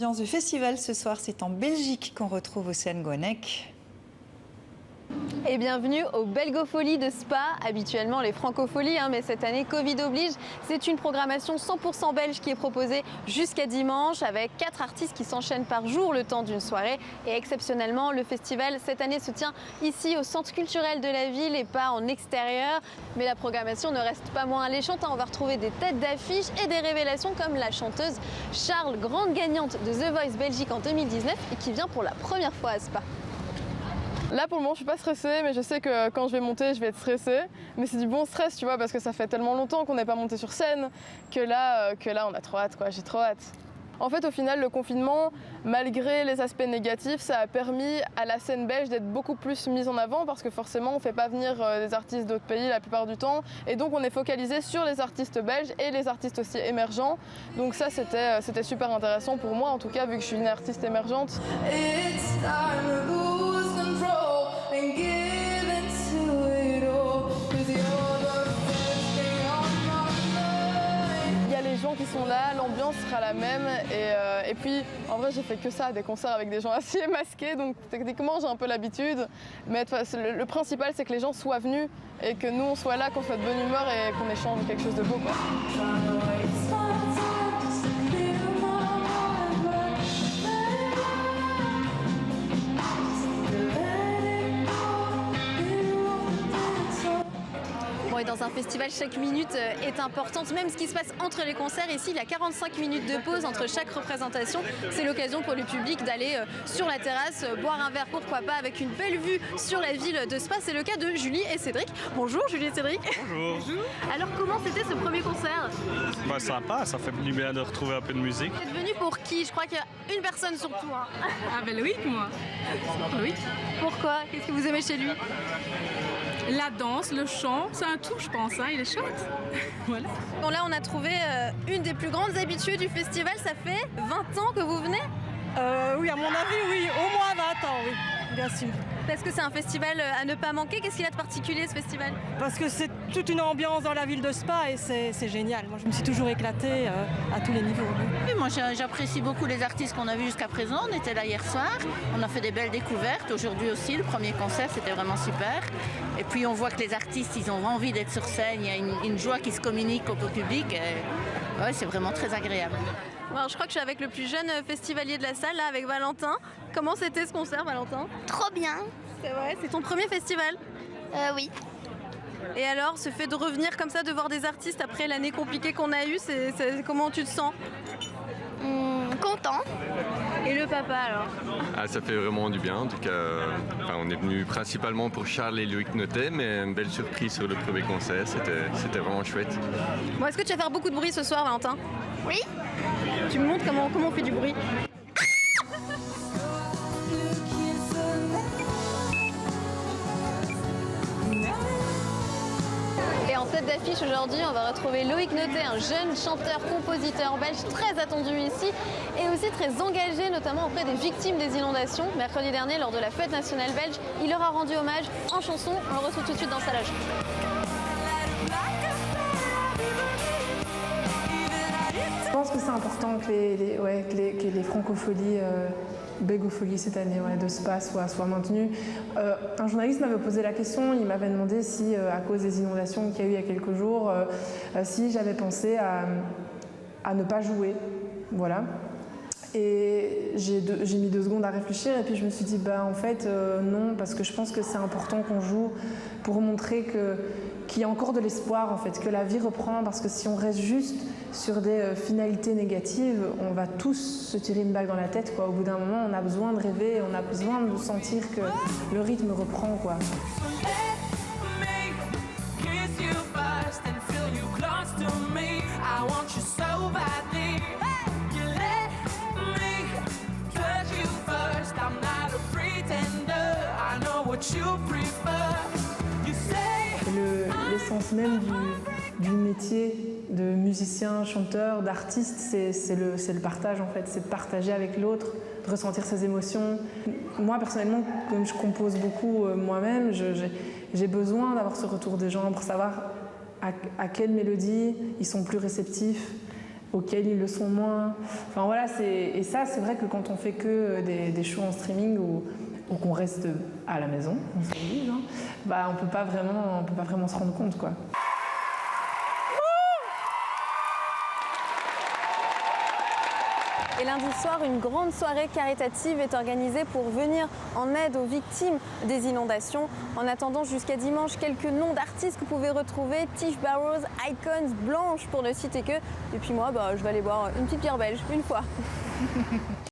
L'ambiance du festival ce soir, c'est en Belgique qu'on retrouve Océane Gonek. Et bienvenue aux Belgopholies de Spa, habituellement les Francopholies, mais cette année Covid oblige. C'est une programmation 100% belge qui est proposée jusqu'à dimanche avec 4 artistes qui s'enchaînent par jour le temps d'une soirée. Et exceptionnellement, le festival cette année se tient ici au centre culturel de la ville et pas en extérieur. Mais la programmation ne reste pas moins alléchante. On va retrouver des têtes d'affiche et des révélations comme la chanteuse Charles, grande gagnante de The Voice Belgique en 2019 et qui vient pour la première fois à Spa. Là pour le moment je suis pas stressée, mais je sais que quand je vais monter je vais être stressée. Mais c'est du bon stress, tu vois, parce que ça fait tellement longtemps qu'on n'est pas monté sur scène que là on a trop hâte, quoi. J'ai trop hâte. En fait au final le confinement, malgré les aspects négatifs, ça a permis à la scène belge d'être beaucoup plus mise en avant parce que forcément on ne fait pas venir des artistes d'autres pays la plupart du temps. Et donc on est focalisé sur les artistes belges et les artistes aussi émergents. Donc ça c'était super intéressant pour moi en tout cas vu que je suis une artiste émergente. Il y a les gens qui sont là, l'ambiance sera la même et puis en vrai j'ai fait que ça, des concerts avec des gens assis et masqués, donc techniquement j'ai un peu l'habitude, mais le principal c'est que les gens soient venus et que nous on soit là, qu'on soit de bonne humeur et qu'on échange quelque chose de beau, quoi. Et dans un festival, chaque minute est importante, même ce qui se passe entre les concerts. Ici, il y a 45 minutes de pause entre chaque représentation. C'est l'occasion pour le public d'aller sur la terrasse, boire un verre, pourquoi pas, avec une belle vue sur la ville de Spa. C'est le cas de Julie et Cédric. Bonjour Julie et Cédric. Bonjour. Alors comment c'était ce premier concert? Sympa, ça fait du bien de retrouver un peu de musique. Vous êtes venu pour qui? Je crois qu'il y a une personne surtout. Ah ben Loïc, moi. Loïc. Pourquoi? Qu'est-ce que vous aimez chez lui? La danse, le chant, c'est un tout, je pense, il est chouette. Voilà. Bon, là, on a trouvé une des plus grandes habituées du festival. Ça fait 20 ans que vous venez? Oui, à mon avis, oui, au moins 20 ans, oui, bien sûr. Parce que c'est un festival à ne pas manquer. Qu'est-ce qu'il a de particulier, ce festival? Parce que c'est toute une ambiance dans la ville de Spa et c'est génial. Moi, je me suis toujours éclatée à tous les niveaux. Oui, moi, j'apprécie beaucoup les artistes qu'on a vus jusqu'à présent. On était là hier soir, on a fait des belles découvertes. Aujourd'hui aussi, le premier concert, c'était vraiment super. Et puis, on voit que les artistes, ils ont envie d'être sur scène. Il y a une joie qui se communique au public. Ouais, c'est vraiment très agréable. Alors, je crois que je suis avec le plus jeune festivalier de la salle, là, avec Valentin. Comment c'était ce concert, Valentin? Trop bien. C'est vrai, c'est ton premier festival? Oui. Et alors, ce fait de revenir comme ça, de voir des artistes après l'année compliquée qu'on a eue, comment tu te sens? Content. Et le papa alors? Ça fait vraiment du bien, en tout cas. On est venu principalement pour Charles et Loïc Notet, mais une belle surprise sur le premier concert, c'était vraiment chouette. Bon, est-ce que tu vas faire beaucoup de bruit ce soir, Valentin? Oui. Tu me montres comment on fait du bruit? Et en tête d'affiche aujourd'hui, on va retrouver Loïc Notet, un jeune chanteur-compositeur belge très attendu ici et aussi très engagé, notamment auprès des victimes des inondations. Mercredi dernier, lors de la fête nationale belge, il leur a rendu hommage en chanson. On le retrouve tout de suite dans sa loge. Je pense que c'est important que les francopholies, belgopholies cette année de Spa soient maintenues. Un journaliste m'avait posé la question, il m'avait demandé si, à cause des inondations qu'il y a eu il y a quelques jours, si j'avais pensé à ne pas jouer. Voilà. Et j'ai mis 2 secondes à réfléchir et puis je me suis dit en fait non, parce que je pense que c'est important qu'on joue pour montrer qu'il y a encore de l'espoir en fait, que la vie reprend, parce que si on reste juste sur des finalités négatives, on va tous se tirer une balle dans la tête, quoi. Au bout d'un moment, on a besoin de rêver, on a besoin de sentir que le rythme reprend, quoi. L'essence même du métier de musicien, chanteur, d'artiste, c'est le partage en fait, c'est de partager avec l'autre, de ressentir ses émotions. Moi personnellement, comme je compose beaucoup moi-même, j'ai besoin d'avoir ce retour des gens pour savoir à quelle mélodie ils sont plus réceptifs, auxquels ils le sont moins. Enfin voilà, et ça c'est vrai que quand on fait que des shows en streaming ou qu'on reste à la maison, on s'oblige, hein, bah on peut pas vraiment se rendre compte, quoi. Et lundi soir, une grande soirée caritative est organisée pour venir en aide aux victimes des inondations. En attendant jusqu'à dimanche, quelques noms d'artistes que vous pouvez retrouver: Tiff Barrows, Icons, Blanche pour ne citer que. Et puis moi, je vais aller boire une petite bière belge une fois.